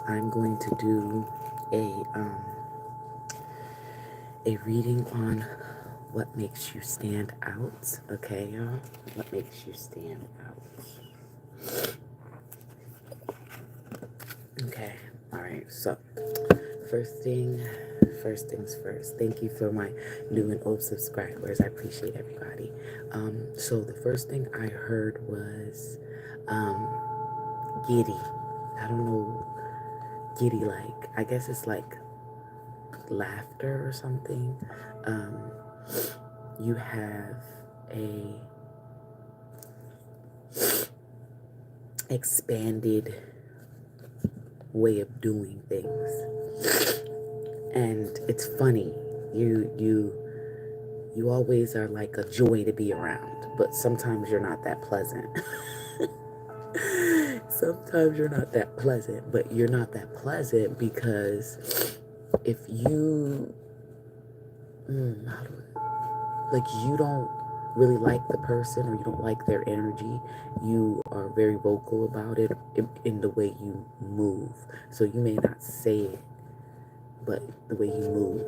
I'm going to do a reading on what makes you stand out. Okay, y'all? What makes you stand out? Okay. All right. So, first first things first. Thank you for my new and old subscribers. I appreciate everybody. So the first thing I heard was um, giddy. I don't know, giddy, like I guess it's like laughter or something. Um, you have a expanded way of doing things, and it's funny. You always are like a joy to be around, but sometimes you're not that pleasant. Sometimes you're not that pleasant, but you're not that pleasant because if you, how do like you don't really like the person or you don't like their energy, you are very vocal about it in the way you move. So you may not say it, but the way you move.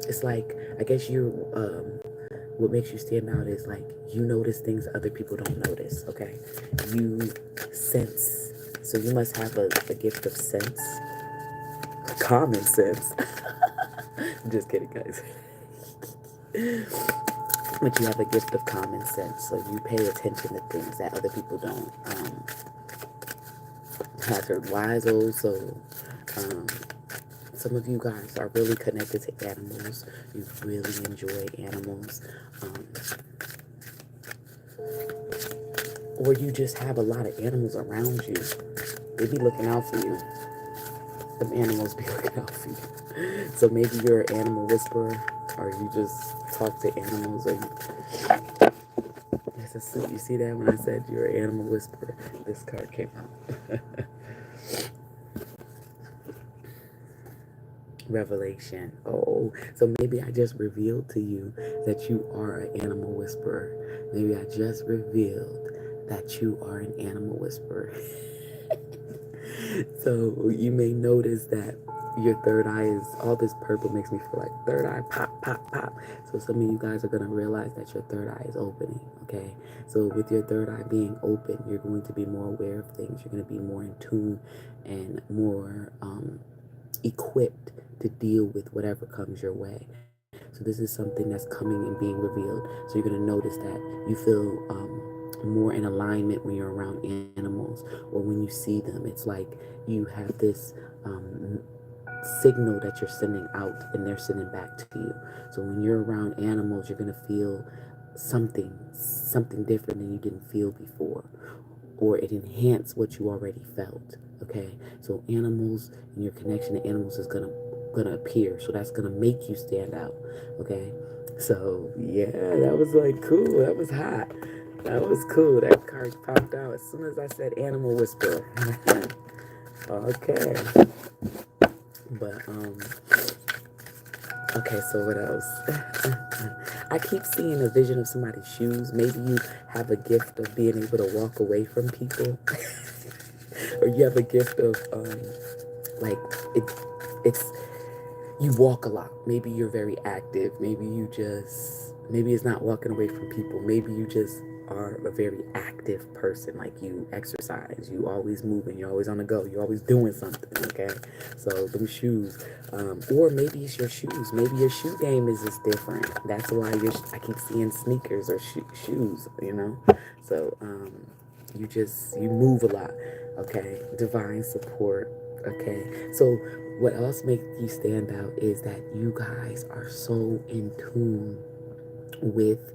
It's like, I guess what makes you stand out is like you notice things other people don't notice, okay? You sense. So you must have a gift of sense, common sense. I'm just kidding, guys. But you have a gift of common sense, so you pay attention to things that other people don't. Hazard wise old soul. Um, some of you guys are really connected to animals. You really enjoy animals. Or you just have a lot of animals around you. They be looking out for you. Them animals be looking out for you. So maybe you're an animal whisperer, or you just talk to animals, or you see that when I said you're an animal whisperer? This card came out. Revelation. Oh, so maybe I just revealed to you that you are an animal whisperer. Maybe I just revealed that you are an animal whisperer. So you may notice that your third eye is, all this purple makes me feel like third eye pop, pop, pop. So some of you guys are going to realize that your third eye is opening, okay? So with your third eye being open, you're going to be more aware of things. You're going to be more in tune and more equipped to deal with whatever comes your way. So this is something that's coming and being revealed. So you're going to notice that you feel more in alignment when you're around animals, or when you see them. It's like you have this um, signal that you're sending out and they're sending back to you. So when you're around animals, you're going to feel something different than you didn't feel before, or it enhance what you already felt. Okay, so animals and your connection to animals is gonna appear, so that's gonna make you stand out. Okay, so yeah, that was like cool. That was hot. That was cool. That card popped out as soon as I said animal whisperer. Okay, but okay, so what else? I keep seeing a vision of somebody's shoes. Maybe you have a gift of being able to walk away from people. Or you have a gift of like it it's you walk a lot. Maybe you're very active. Maybe it's not walking away from people. Maybe you just are a very active person. Like you exercise, you always moving, you're always on the go, you're always doing something. Okay, so them shoes, or maybe it's your shoes. Maybe your shoe game is just different. That's why I keep seeing sneakers or shoes. So you move a lot. Okay, divine support. Okay, so what else makes you stand out is that you guys are so in tune with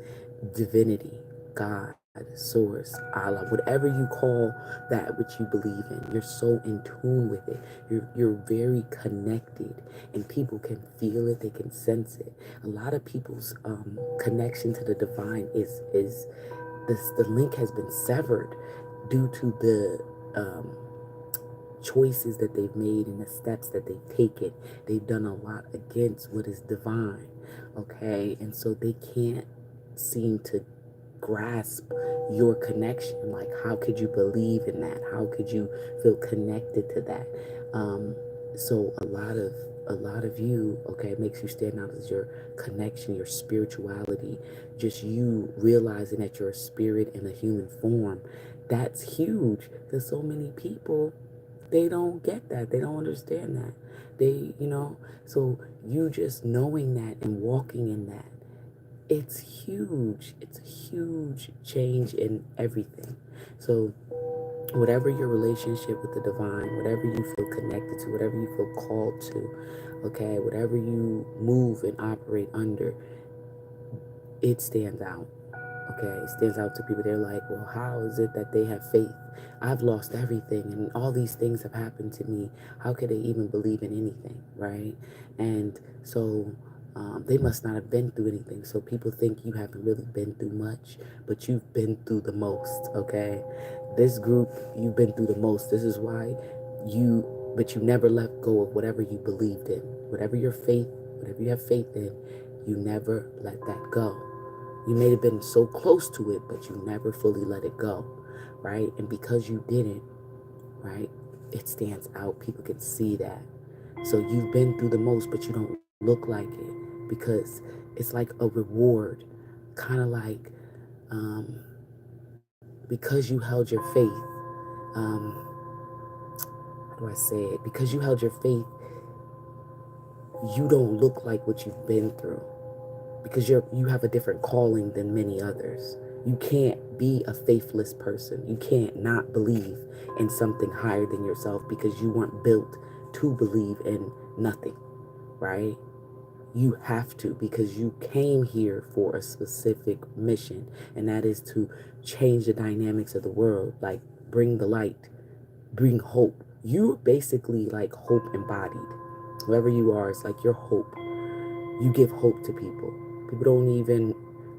divinity, God, source, Allah, whatever you call that which you believe in. You're so in tune with it. You're very connected, and people can feel it. They can sense it. A lot of people's connection to the divine is this. The link has been severed due to the choices that they've made and the steps that they've taken. They've done a lot against what is divine, okay? And so they can't seem to grasp your connection. Like, how could you believe in that? How could you feel connected to that? So a lot of you, okay, it makes you stand out as your connection, your spirituality, just you realizing that you're a spirit in a human form. That's huge because so many people, they don't get that. They don't understand that. So you just knowing that and walking in that, it's huge. It's a huge change in everything. So whatever your relationship with the divine, whatever you feel connected to, whatever you feel called to, okay, whatever you move and operate under, it stands out. Okay, it stands out to people. They're like, well, how is it that they have faith? I've lost everything and all these things have happened to me. How could they even believe in anything, right? And so they must not have been through anything. So people think you haven't really been through much, but you've been through the most, okay? This group, you've been through the most. This is why but you never let go of whatever you believed in. Whatever your faith, whatever you have faith in, you never let that go. You may have been so close to it, but you never fully let it go, right? And because you didn't, right, it stands out. People can see that. So you've been through the most, but you don't look like it because it's like a reward, kind of like because you held your faith. How do I say it? Because you held your faith, you don't look like what you've been through. Because you have a different calling than many others. You can't be a faithless person. You can't not believe in something higher than yourself because you weren't built to believe in nothing, right? You have to because you came here for a specific mission, and that is to change the dynamics of the world, like bring the light, bring hope. You're basically like hope embodied. Whoever you are, it's like your hope. You give hope to people. People don't even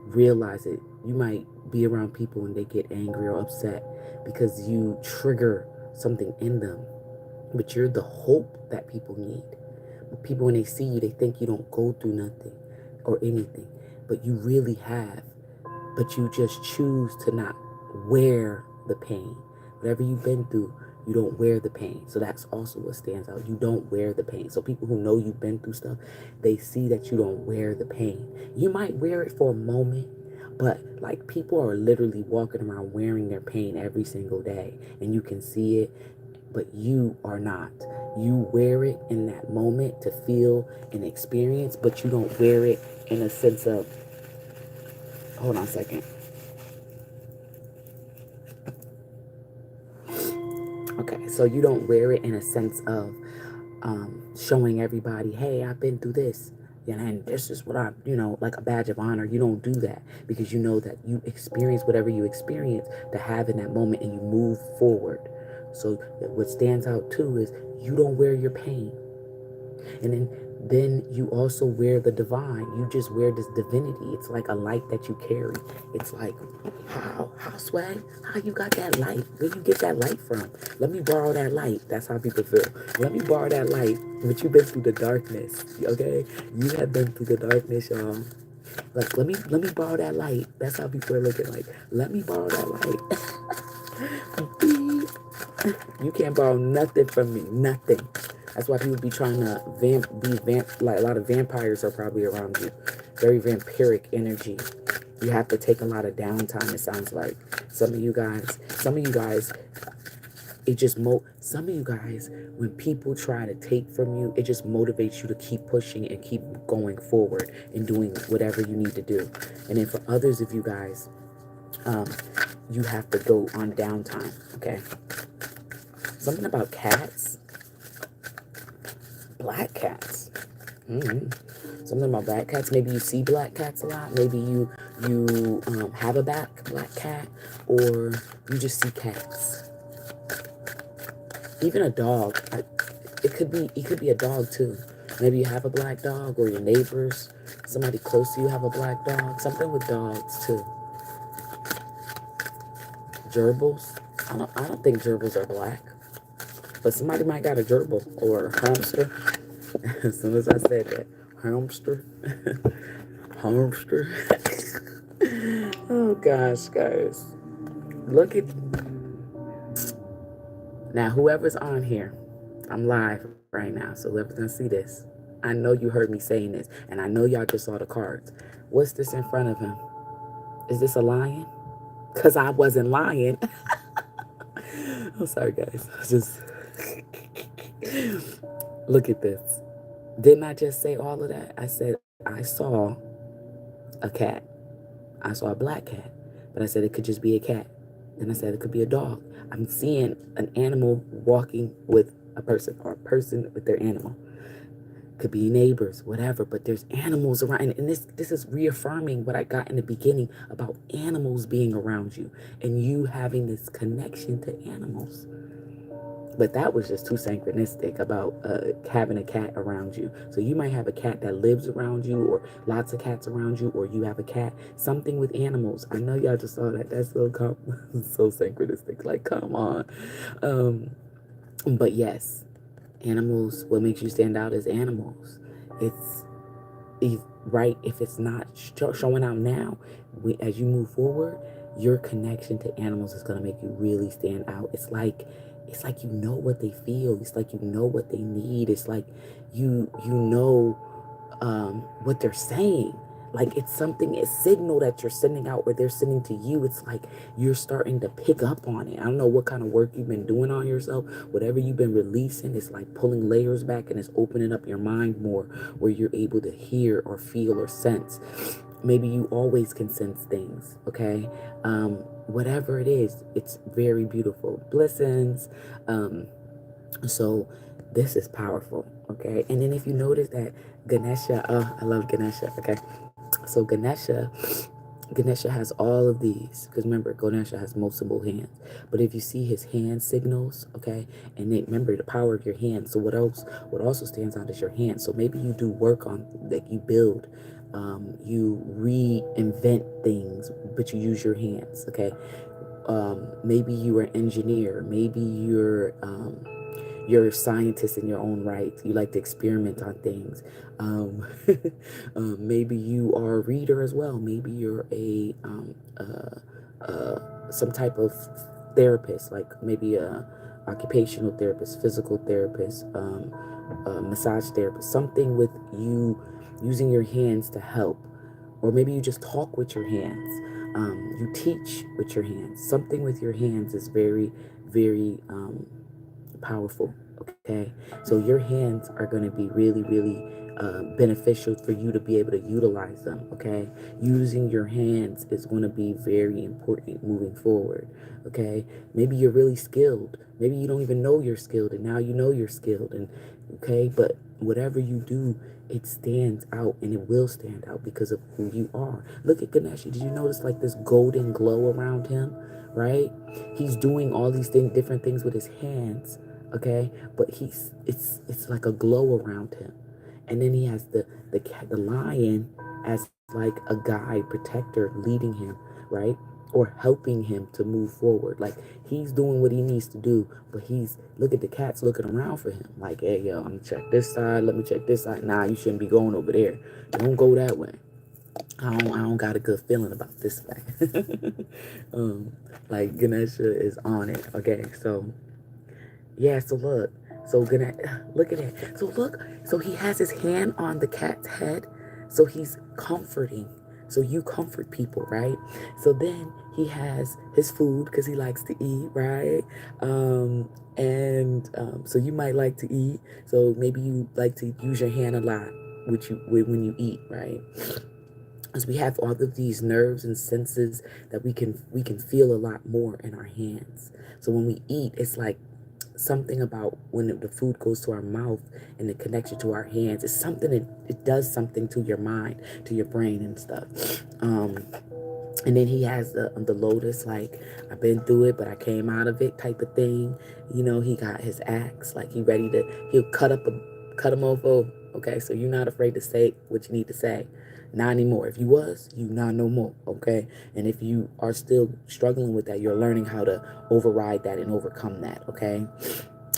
realize it. You might be around people and they get angry or upset because you trigger something in them. But you're the hope that people need. People, when they see you, they think you don't go through nothing or anything. But you really have. But you just choose to not wear the pain. Whatever you've been through, you don't wear the pain. So that's also what stands out. You don't wear the pain. So people who know you've been through stuff, they see that you don't wear the pain. You might wear it for a moment, but like people are literally walking around wearing their pain every single day, and you can see it, but you are not. You wear it in that moment to feel and experience, but you don't wear it in a sense of, hold on a second. Okay, so you don't wear it in a sense of showing everybody, hey, I've been through this. And this is what like a badge of honor. You don't do that because you know that you experience whatever you experience to have in that moment and you move forward. So what stands out too is you don't wear your pain. And then you also wear the divine. You just wear this divinity. It's like a light that you carry. It's like, how swag? How you got that light? Where you get that light from? Let me borrow that light. That's how people feel. Let me borrow that light. But you've been through the darkness, okay? You have been through the darkness, y'all. Like, let me borrow that light. That's how people are looking like. Let me borrow that light. You can't borrow nothing from me. Nothing. That's why people be trying to like a lot of vampires are probably around you. Very vampiric energy. You have to take a lot of downtime, it sounds like. Some of you guys, some of you guys, when people try to take from you, it just motivates you to keep pushing and keep going forward and doing whatever you need to do. And then for others of you guys, you have to go on downtime, okay? Something about cats. Black cats. Something about black cats. Maybe you see black cats a lot. Maybe you have a black cat, or you just see cats. Even a dog. It could be a dog too. Maybe you have a black dog, or your neighbors, somebody close to you have a black dog. Something with dogs too. Gerbils. I don't think gerbils are black, but somebody might got a gerbil or a hamster. As soon as I said that, hamster, hamster. Oh gosh, guys, look at now. Whoever's on here, I'm live right now, so let's gonna see this. I know you heard me saying this, and I know y'all just saw the cards. What's this in front of him? Is this a lion? Because I wasn't lying. I'm sorry, guys. Just look at this. Didn't I just say all of that? I said I saw a cat. I saw a black cat. But I said it could just be a cat. Then I said it could be a dog. I'm seeing an animal walking with a person, or a person with their animal. Could be neighbors, whatever, but there's animals around. And this is reaffirming what I got in the beginning about animals being around you and you having this connection to animals. But that was just too synchronistic about having a cat around you. So you might have a cat that lives around you, or lots of cats around you, or you have a cat, something with animals. I know y'all just saw that. That's so so synchronistic. Like, come on. But yes, animals, what makes you stand out is animals. It's right. If it's not showing out now, as you move forward, your connection to animals is going to make you really stand out. It's like you know what they feel. It's like you know what they need. It's like you know what they're saying. Like it's something, a signal that you're sending out, or they're sending to you. It's like you're starting to pick up on it. I don't know what kind of work you've been doing on yourself. Whatever you've been releasing, it's like pulling layers back, and it's opening up your mind more, where you're able to hear or feel or sense. Maybe you always can sense things, okay? Whatever it is, it's very beautiful. Blessings. So this is powerful, okay? And then if you notice that Ganesha, oh, I love Ganesha, okay? So Ganesha has all of these, because remember, Ganesha has multiple hands. But if you see his hand signals, okay, and then remember the power of your hands. So what also stands out is your hands. So maybe you do work on, like you build, you reinvent things, but you use your hands, okay? Maybe you are an engineer. Maybe you're a scientist in your own right. You like to experiment on things. Um, maybe you are a reader as well. Maybe you're some type of therapist, like maybe a occupational therapist, physical therapist, a massage therapist. Something with you using your hands to help, or maybe you just talk with your hands. You teach with your hands. Something with your hands is very, very powerful. Okay, so your hands are going to be really, really beneficial for you to be able to utilize them. Okay, using your hands is going to be very important moving forward. Okay, maybe you're really skilled. Maybe you don't even know you're skilled, and now you know you're skilled. And okay, but whatever you do, it stands out, and it will stand out because of who you are. Look at Ganesh. Did you notice like this golden glow around him? Right? He's doing all these different things with his hands, okay, but it's like a glow around him. And then he has the lion as like a guide, protector, leading him, right, or helping him to move forward. Like he's doing what he needs to do, but he's, look at the cats looking around for him, like, hey yo, I'm gonna check this side, let me check this side. Nah, you shouldn't be going over there, don't go that way. I don't got a good feeling about this way. Like Ganesha is on it. Okay, so yeah, so look. So look at it. So look, so he has his hand on the cat's head. So he's comforting. So you comfort people, right? So then he has his food because he likes to eat, right? And so you might like to eat. So maybe you like to use your hand a lot, when you eat, right? As we have all of these nerves and senses that we can feel a lot more in our hands. So when we eat, it's like something about when the food goes to our mouth and the connection to our hands. It's something it does something to your mind, to your brain and stuff. And then he has the lotus, like, I've been through it, but I came out of it type of thing. You know, he got his axe, like he'll cut him over. Okay, so you're not afraid to say what you need to say. Not anymore. If you was, you not no more. Okay, and if you are still struggling with that, you're learning how to override that and overcome that. Okay.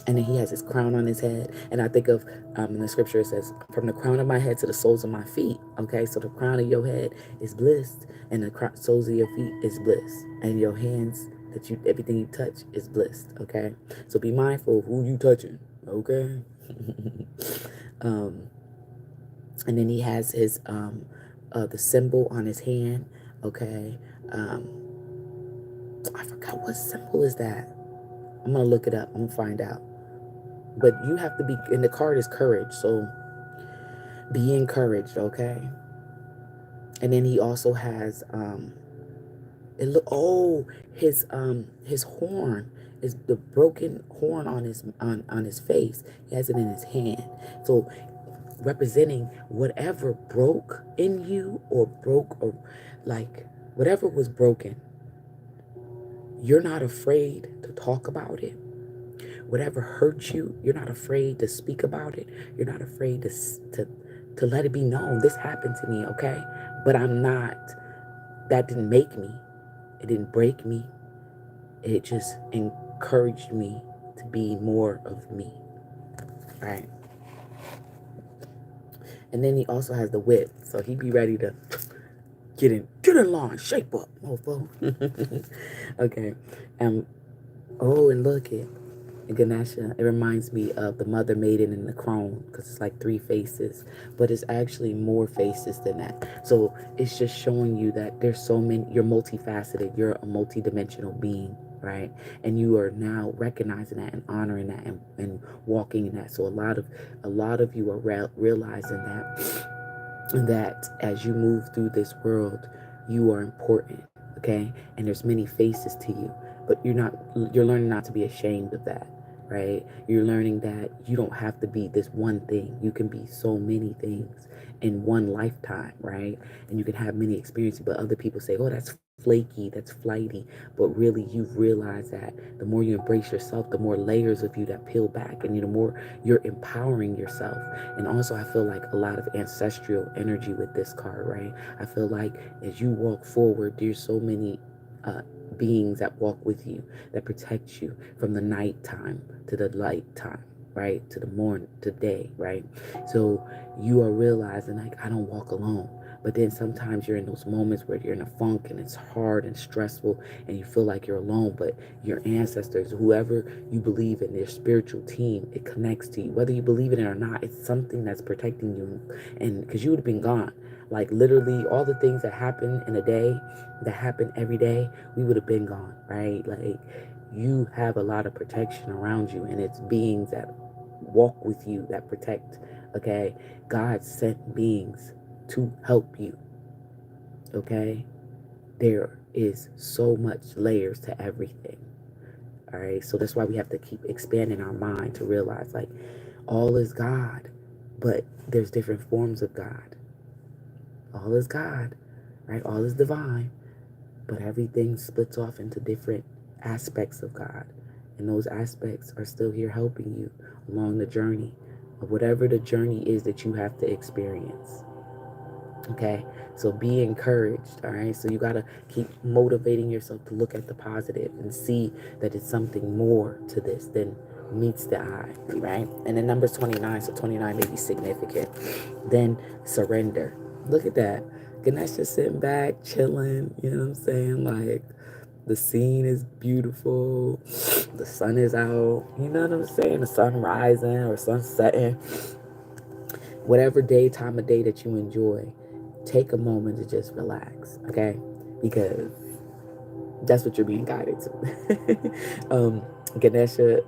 And then he has his crown on his head. And I think of, in the scripture, it says, from the crown of my head to the soles of my feet. Okay, so the crown of your head is bliss, and the soles of your feet is bliss. And your hands, everything you touch is blessed. Okay, so be mindful of who you touching. Okay. um, and then he has his the symbol on his hand. Okay. I forgot what symbol is that. I'm gonna look it up. I'm gonna find out. But you have to be. And the card is courage. So be encouraged. Okay. And then he also has it look. Oh, his horn is the broken horn on his face. He has it in his hand. So representing whatever broke in you or broke or like whatever was broken, you're not afraid to talk about it. Whatever hurt you, you're not afraid to speak about it. You're not afraid to let it be known. This happened to me, okay? But I'm not. That didn't make me. It didn't break me. It just encouraged me to be more of me, right? And then he also has the whip, so he be ready to get in line, shape up, mofo. Okay, oh, and look it, Ganesha. It reminds me of the Mother Maiden and the Crone because it's like three faces, but it's actually more faces than that. So it's just showing you that there's so many. You're multifaceted. You're a multidimensional being, right? And you are now recognizing that and honoring that and walking in that. So a lot of you are realizing that as you move through this world, you are important, okay? And there's many faces to you, but you're learning not to be ashamed of that, right? You're learning that you don't have to be this one thing. You can be so many things in one lifetime, right? And you can have many experiences, but other people say, oh, that's flaky, that's flighty. But really, you've realized that the more you embrace yourself, the more layers of you that peel back, and the more you're empowering yourself. And also, I feel like a lot of ancestral energy with this card, right? I feel like as you walk forward, there's so many uh, beings that walk with you, that protect you from the nighttime to the light time, right? To the morning, to day, right? So you are realizing, like, I don't walk alone. But then sometimes you're in those moments where you're in a funk and it's hard and stressful and you feel like you're alone, but your ancestors, whoever you believe in, their spiritual team, it connects to you. Whether you believe in it or not, it's something that's protecting you. And because you would have been gone. Like literally all the things that happen in a day, that happen every day, we would have been gone, right? Like you have a lot of protection around you, and it's beings that walk with you that protect, okay? God sent beings to help you, okay? There is so much layers to everything. All right. So that's why we have to keep expanding our mind to realize like all is God, but there's different forms of God. All is God, right? All is divine, but everything splits off into different aspects of God. And those aspects are still here helping you along the journey of whatever the journey is that you have to experience. Okay, so be encouraged. All right, so you got to keep motivating yourself to look at the positive and see that it's something more to this than meets the eye, right? And then number 29, so 29 may be significant. Then surrender. Look at that. Ganesh just sitting back, chilling, you know what I'm saying? Like the scene is beautiful, the sun is out, you know what I'm saying? The sun rising or sun setting, whatever day, time of day that you enjoy, take a moment to just relax, okay? Because that's what you're being guided to. Ganesha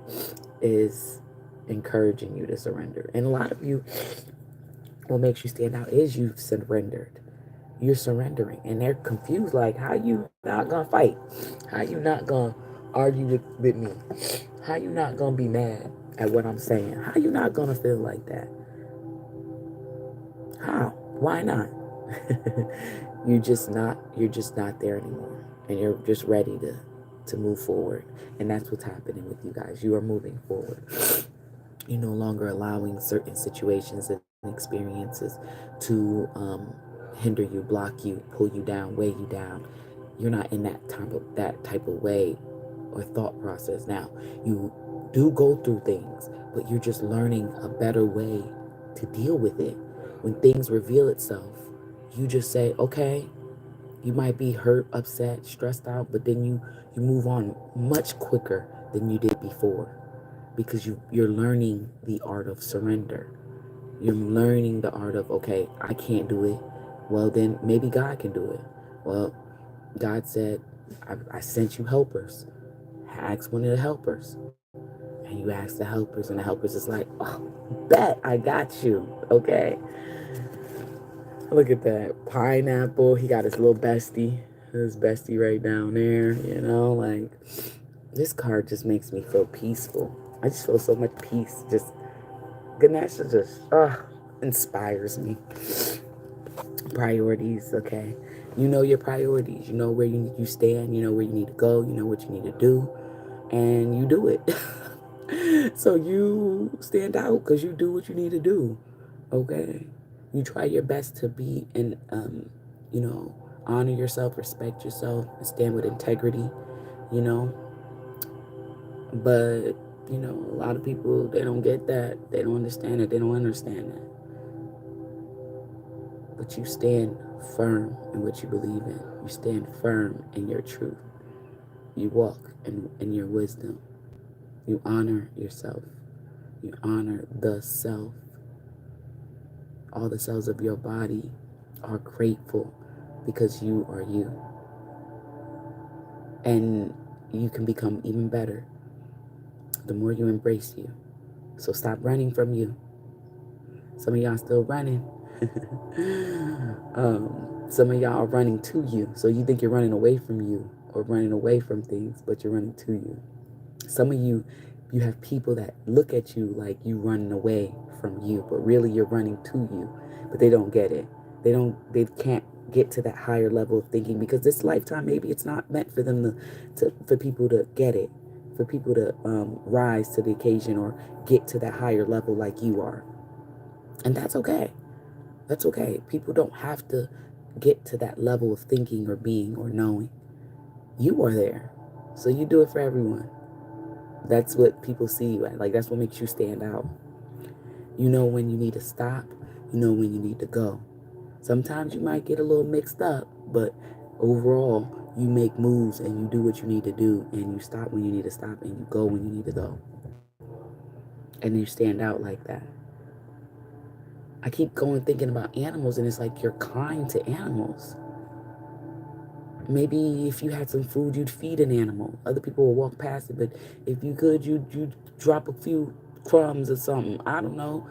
is encouraging you to surrender. And a lot of you, what makes you stand out is you've surrendered. You're surrendering. And they're confused, like, how you not gonna fight? How you not gonna argue with me? How you not gonna be mad at what I'm saying? How you not gonna feel like that? How? Why not? You're just not there anymore. And you're just ready to move forward. And that's what's happening with you guys. You are moving forward. You're no longer allowing certain situations and experiences to hinder you, block you, pull you down, weigh you down. You're not in that type of way or thought process. Now, you do go through things, but you're just learning a better way to deal with it. When things reveal itself, you just say, okay, you might be hurt, upset, stressed out, but then you move on much quicker than you did before. because you're learning the art of surrender. You're learning the art of, okay, I can't do it. Well, then maybe God can do it. Well, God said, I sent you helpers. Ask one of the helpers. And you ask the helpers, and the helpers is like, oh, bet I got you. Okay. Look at that. Pineapple. He got his little bestie. His bestie right down there. Like, this card just makes me feel peaceful. I just feel so much peace. Just, Ganesha just inspires me. Priorities, okay. You know your priorities. You know where you stand. You know where you need to go. You know what you need to do. And you do it. So you stand out because you do what you need to do. Okay. You try your best to be and honor yourself, respect yourself, and stand with integrity, you know. But, a lot of people, they don't get that. They don't understand it. They don't understand that. But you stand firm in what you believe in. You stand firm in your truth. You walk in your wisdom. You honor yourself. You honor the self. All the cells of your body are grateful because you are you. And you can become even better the more you embrace you. So stop running from you. Some of y'all still running. Some of y'all are running to you. So you think you're running away from you or running away from things, but you're running to you. Some of you have people that look at you like you running away from you, but really you're running to you. But they don't get it. They can't get to that higher level of thinking because this lifetime, maybe it's not meant for them for people to get it, for people to rise to the occasion or get to that higher level like you are. And that's okay. That's okay. People don't have to get to that level of thinking or being or knowing. You are there. So you do it for everyone. That's what people see you at. Like, that's what makes you stand out. You know when you need to stop. You know when you need to go. Sometimes you might get a little mixed up, but overall, you make moves and you do what you need to do, and you stop when you need to stop, and you go when you need to go. And you stand out like that. I keep going thinking about animals, and it's like you're kind to animals. Maybe if you had some food, you'd feed an animal. Other people will walk past it, but if you could, you'd drop a few crumbs or something. I don't know.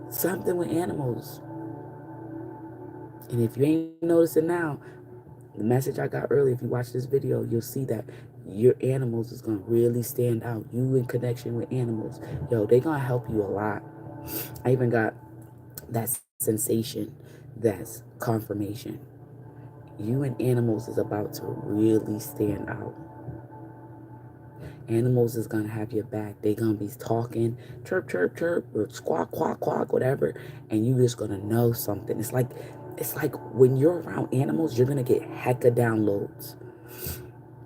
Something with animals. And if you ain't noticing now, the message I got earlier, if you watch this video, you'll see that your animals is going to really stand out. You in connection with animals. Yo, they going to help you a lot. I even got that sensation, that's confirmation. You and animals is about to really stand out. Animals is going to have your back. They going to be talking, chirp, chirp, chirp, or squawk, quack, quack, whatever. And you just going to know something. It's like when you're around animals, you're going to get hecka downloads.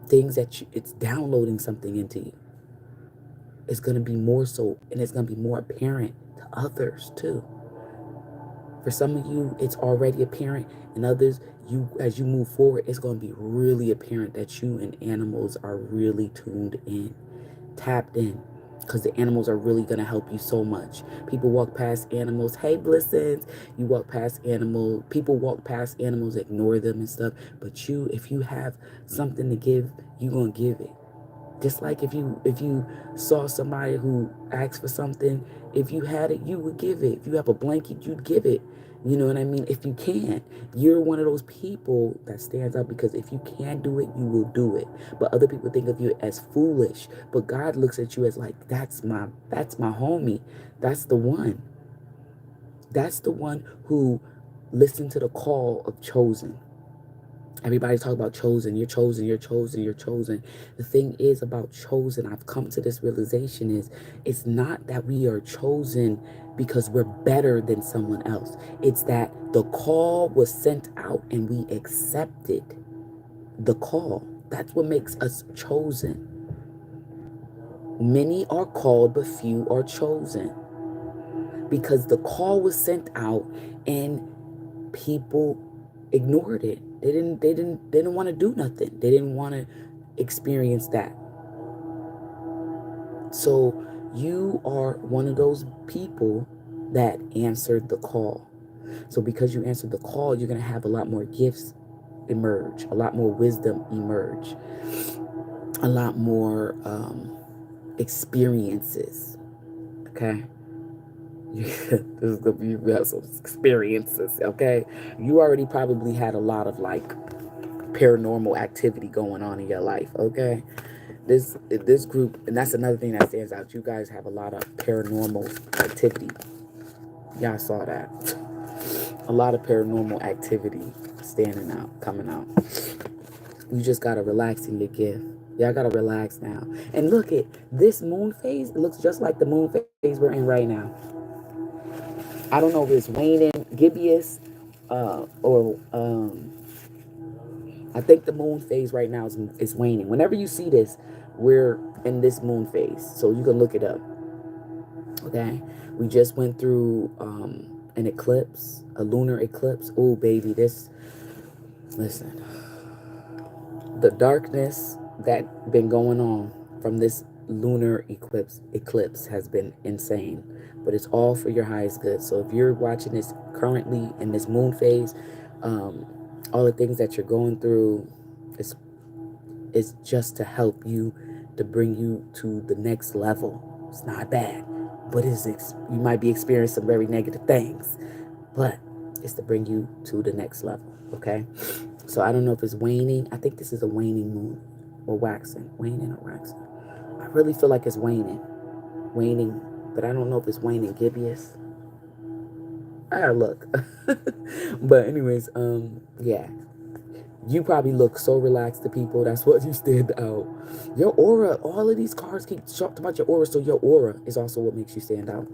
Things that it's downloading something into you. It's going to be more so, and it's going to be more apparent to others too. For some of you, it's already apparent, and others, as you move forward, it's going to be really apparent that you and animals are really tuned in, tapped in, because the animals are really going to help you so much. People walk past animals, hey, blessings. You walk past animals, people walk past animals, ignore them and stuff, but if you have something to give, you're going to give it. Just like if you saw somebody who asked for something, if you had it, you would give it. If you have a blanket, you'd give it. You know what I mean? If you can, you're one of those people that stands out because if you can do it, you will do it. But other people think of you as foolish. But God looks at you as like, that's my homie. That's the one. That's the one who listened to the call of chosen. Everybody talk about chosen. You're chosen. You're chosen. You're chosen. The thing is about chosen, I've come to this realization is it's not that we are chosen because we're better than someone else. It's that the call was sent out and we accepted the call. That's what makes us chosen. Many are called, but few are chosen. Because the call was sent out and people ignored it. They didn't want to do nothing. They didn't want to experience that. So You are one of those people that answered the call. So because you answered the call, you're going to have a lot more gifts emerge, a lot more wisdom emerge, a lot more experiences. Okay. This is gonna be, you have some experiences. Okay. You already probably had a lot of like paranormal activity going on in your life. Okay. This group, and that's another thing that stands out. You guys have a lot of paranormal activity. Y'all saw that. A lot of paranormal activity standing out, coming out. You just gotta relax in your gift. Y'all gotta relax now. And look at this moon phase. It looks just like the moon phase we're in right now. I don't know if it's waning, gibbous, or I think the moon phase right now is waning. Whenever you see this, we're in this moon phase. So you can look it up. Okay. We just went through an eclipse, a lunar eclipse. Oh, baby, listen, the darkness that been going on from this lunar eclipse has been insane, but it's all for your highest good. So if you're watching this currently in this moon phase, all the things that you're going through is just to help you, to bring you to the next level. It's not bad, but you might be experiencing some very negative things, but it's to bring you to the next level. Okay. So I don't know if it's waning. I think this is a waning moon or waxing. Waning or waxing. I really feel like it's waning. Waning. But I don't know if it's waning gibbous. I gotta look. But anyways, yeah. You probably look so relaxed to people. That's what you stand out. Your aura, all of these cards keep talking about your aura. So your aura is also what makes you stand out.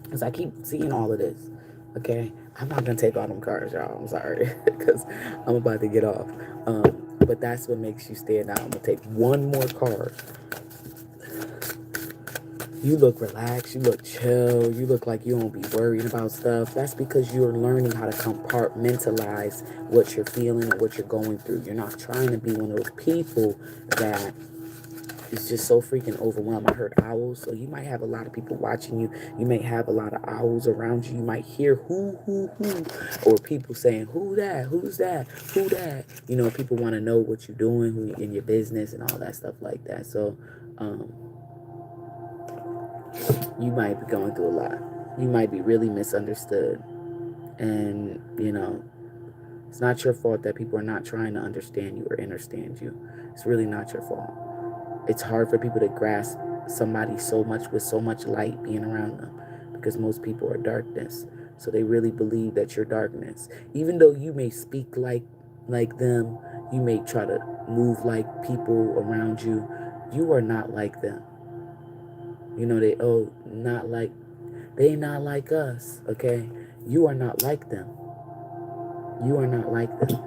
Because I keep seeing all of this. Okay, I'm not gonna take all them cards, y'all. I'm sorry, because I'm about to get off. But that's what makes you stand out. I'm gonna take one more card. You look relaxed. You look chill. You look like you don't be worried about stuff. That's because you're learning how to compartmentalize what you're feeling and what you're going through. You're not trying to be one of those people that is just so freaking overwhelmed. I heard owls, so you might have a lot of people watching you. You may have a lot of owls around you. You might hear who, or people saying who that, who's that, who that. You know, people want to know what you're doing, who in your business, and all that stuff like that. So, you might be going through a lot. You might be really misunderstood, and you know, it's not your fault that people are not trying to understand you or understand you. It's really not your fault. It's hard for people to grasp somebody so much with so much light being around them, because most people are darkness. So they really believe that you're darkness. Even though you may speak like them, you may try to move like people around you, you are not like them. You know, they not like us, okay? You are not like them. You are not like them.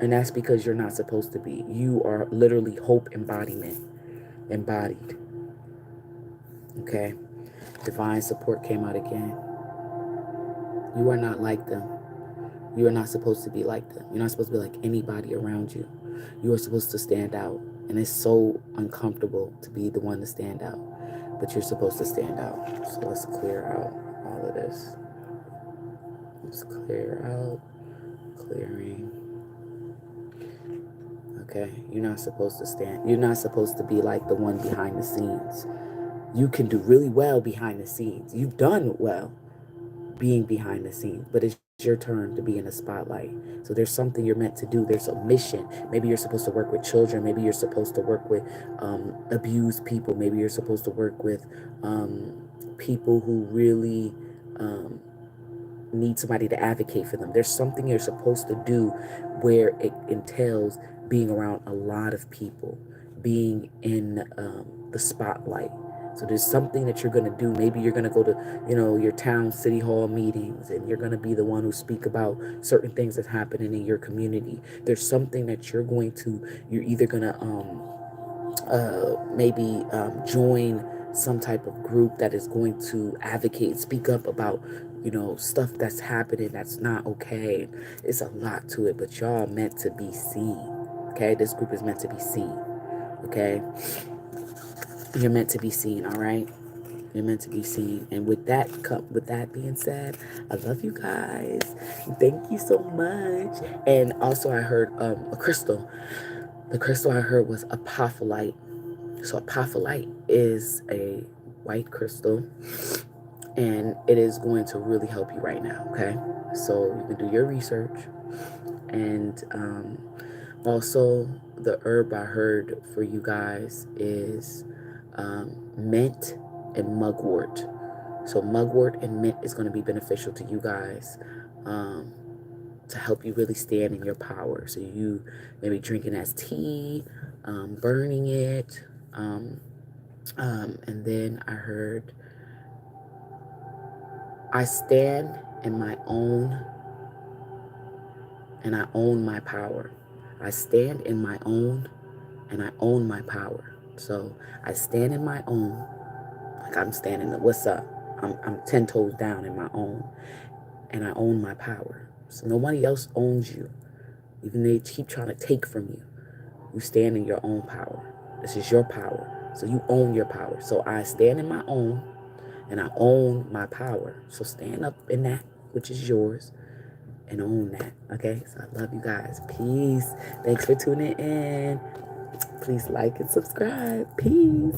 And that's because you're not supposed to be. You are literally hope embodied. Okay? Divine support came out again. You are not like them. You are not supposed to be like them. You're not supposed to be like anybody around you. You are supposed to stand out. And it's so uncomfortable to be the one to stand out. But you're supposed to stand out. So let's clear out all of this. Let's clear out. Clearing. Okay? You're not supposed to stand. You're not supposed to be like the one behind the scenes. You can do really well behind the scenes. You've done well being behind the scenes, but it's your turn to be in the spotlight. So there's something you're meant to do. There's a mission. Maybe you're supposed to work with children. Maybe you're supposed to work with abused people. Maybe you're supposed to work with people who really need somebody to advocate for them. There's something you're supposed to do where it entails being around a lot of people, being in the spotlight. So there's something that you're going to do. Maybe you're going to go to, your town city hall meetings, and you're going to be the one who speak about certain things that's happening in your community. There's something that you're either going to maybe join some type of group that is going to advocate, speak up about, stuff that's happening that's not okay. It's a lot to it, but y'all meant to be seen. Okay, this group is meant to be seen. Okay, You're meant to be seen, all right? You're meant to be seen. And with that being said, I love you guys. Thank you so much. And also I heard a crystal. The crystal I heard was apophyllite. So apophyllite is a white crystal, and it is going to really help you right now, okay? So you can do your research. And also the herb I heard for you guys is mint and mugwort. So mugwort and mint is going to be beneficial to you guys, to help you really stand in your power. So you maybe drinking as tea, burning it, and then I heard, I stand in my own and I own my power. I stand in my own and I own my power. So I stand in my own, like I'm standing, what's up? I'm 10 toes down in my own, and I own my power. So nobody else owns you. Even they keep trying to take from you. You stand in your own power. This is your power. So you own your power. So I stand in my own and I own my power. So stand up in that which is yours and own that. Okay? So I love you guys. Peace. Thanks for tuning in. Please like and subscribe. Peace.